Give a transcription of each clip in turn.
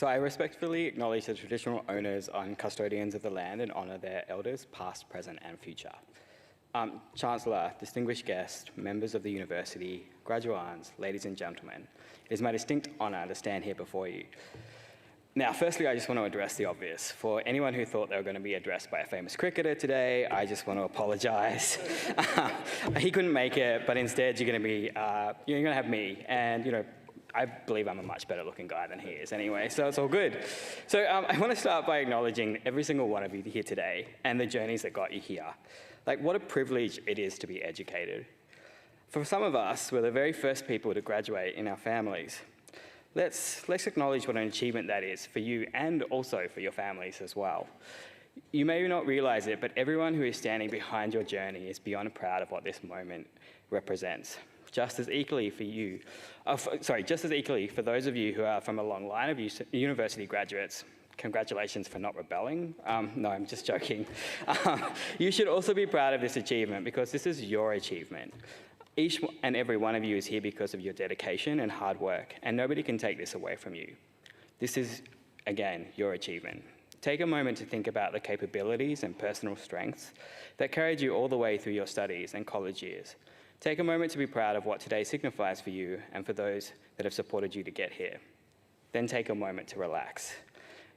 So I respectfully acknowledge the traditional owners and custodians of the land and honour their elders, past, present and future. Chancellor, distinguished guests, members of the university, graduands, ladies and gentlemen, it is my distinct honour to stand here before you. Now, firstly, I just want to address the obvious. For anyone who thought they were going to be addressed by a famous cricketer today, I just want to apologise. He couldn't make it, but instead you're going to have me, and I believe I'm a much better looking guy than he is anyway, so it's all good. So I want to start by acknowledging every single one of you here today and the journeys that got you here. Like, what a privilege it is to be educated. For some of us, we're the very first people to graduate in our families. Let's acknowledge what an achievement that is for you and also for your families as well. You may not realize it, but everyone who is standing behind your journey is beyond proud of what this moment represents. Just as equally for those of you who are from a long line of university graduates, congratulations for not rebelling. No, I'm just joking. You should also be proud of this achievement because this is your achievement. Each and every one of you is here because of your dedication and hard work, and nobody can take this away from you. This is, again, your achievement. Take a moment to think about the capabilities and personal strengths that carried you all the way through your studies and college years. Take a moment to be proud of what today signifies for you and for those that have supported you to get here. Then take a moment to relax.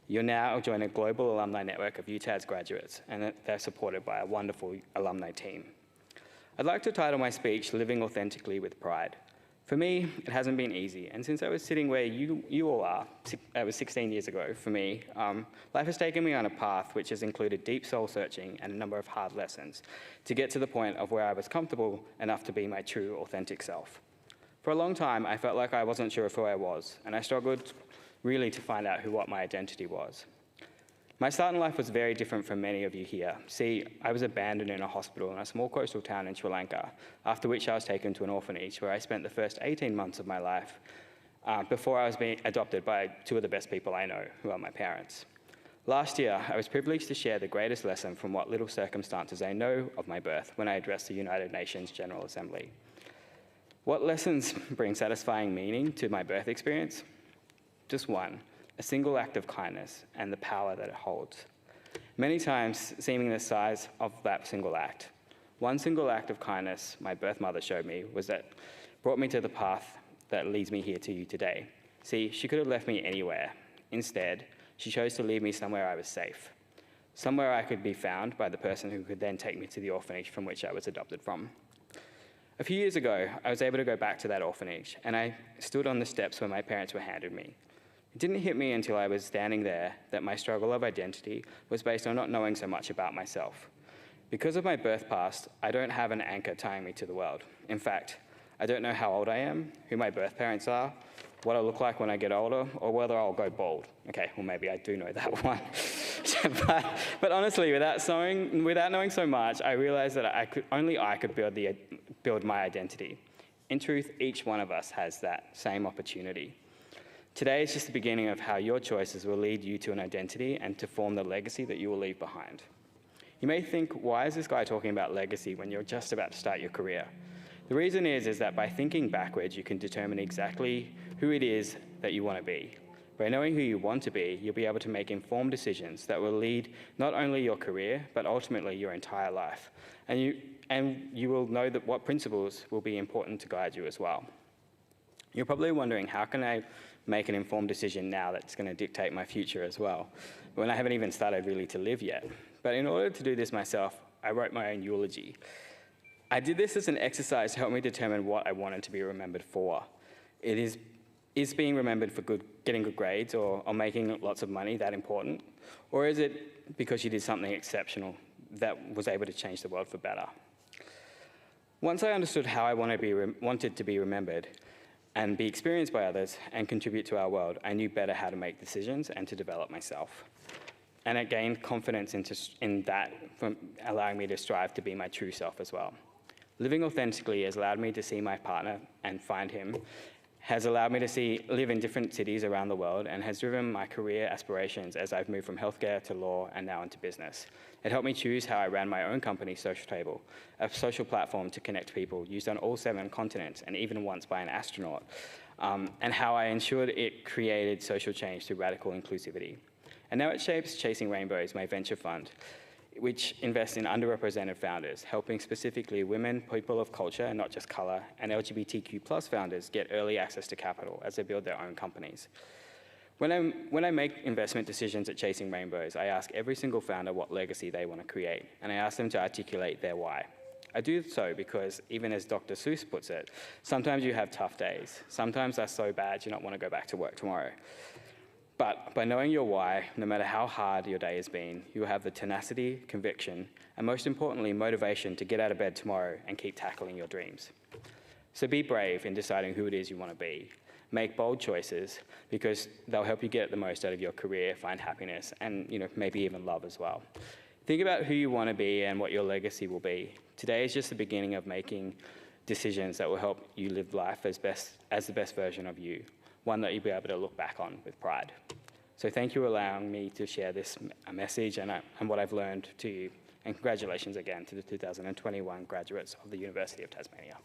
You're now joining a global alumni network of UTAD's graduates, and they're supported by a wonderful alumni team. I'd like to title my speech, Living Authentically with Pride. For me, it hasn't been easy, and since I was sitting where you all are, that was 16 years ago for me, life has taken me on a path which has included deep soul searching and a number of hard lessons to get to the point of where I was comfortable enough to be my true, authentic self. For a long time, I felt like I wasn't sure of who I was, and I struggled really to find out what my identity was. My start in life was very different from many of you here. See, I was abandoned in a hospital in a small coastal town in Sri Lanka, after which I was taken to an orphanage where I spent the first 18 months of my life before I was being adopted by two of the best people I know, who are my parents. Last year, I was privileged to share the greatest lesson from what little circumstances I know of my birth when I addressed the United Nations General Assembly. What lessons bring satisfying meaning to my birth experience? Just one. A single act of kindness and the power that it holds. Many times, seeming the size of that single act. One single act of kindness my birth mother showed me brought me to the path that leads me here to you today. See, she could have left me anywhere. Instead, she chose to leave me somewhere I was safe. Somewhere I could be found by the person who could then take me to the orphanage from which I was adopted from. A few years ago, I was able to go back to that orphanage, and I stood on the steps where my parents were handed me. It didn't hit me until I was standing there that my struggle of identity was based on not knowing so much about myself. Because of my birth past, I don't have an anchor tying me to the world. In fact, I don't know how old I am, who my birth parents are, what I look like when I get older, or whether I'll go bald. Okay, well maybe I do know that one. but honestly, without knowing so much, I realized that only I could build my identity. In truth, each one of us has that same opportunity. Today is just the beginning of how your choices will lead you to an identity and to form the legacy that you will leave behind. You may think, why is this guy talking about legacy when you're just about to start your career? The reason is that by thinking backwards, you can determine exactly who it is that you want to be. By knowing who you want to be, you'll be able to make informed decisions that will lead not only your career, but ultimately your entire life. And you will know that what principles will be important to guide you as well. You're probably wondering, how can I make an informed decision now that's going to dictate my future as well, when I haven't even started really to live yet? But in order to do this myself, I wrote my own eulogy. I did this as an exercise to help me determine what I wanted to be remembered for. Is being remembered for getting good grades or making lots of money that important? Or is it because you did something exceptional that was able to change the world for better? Once I understood how I wanted to be remembered, and be experienced by others and contribute to our world, I knew better how to make decisions and to develop myself. And I gained confidence in that from allowing me to strive to be my true self as well. Living authentically has allowed me to see my partner and find him, has allowed me to live in different cities around the world, and has driven my career aspirations as I've moved from healthcare to law and now into business. It helped me choose how I ran my own company, Social Table, a social platform to connect people used on all 7 continents and even once by an astronaut. and how I ensured it created social change through radical inclusivity. And now it shapes Chasing Rainbows, my venture fund, which invests in underrepresented founders, helping specifically women, people of culture, and not just color, and LGBTQ+ founders get early access to capital as they build their own companies. When I make investment decisions at Chasing Rainbows, I ask every single founder what legacy they want to create, and I ask them to articulate their why. I do so because, even as Dr. Seuss puts it, sometimes you have tough days. Sometimes they're so bad you don't want to go back to work tomorrow. But by knowing your why, no matter how hard your day has been, you will have the tenacity, conviction, and most importantly, motivation to get out of bed tomorrow and keep tackling your dreams. So be brave in deciding who it is you want to be. Make bold choices because they'll help you get the most out of your career, find happiness, and maybe even love as well. Think about who you want to be and what your legacy will be. Today is just the beginning of making decisions that will help you live life as the best version of you, one that you'll be able to look back on with pride. So thank you for allowing me to share this message and what I've learned to you. And congratulations again to the 2021 graduates of the University of Tasmania.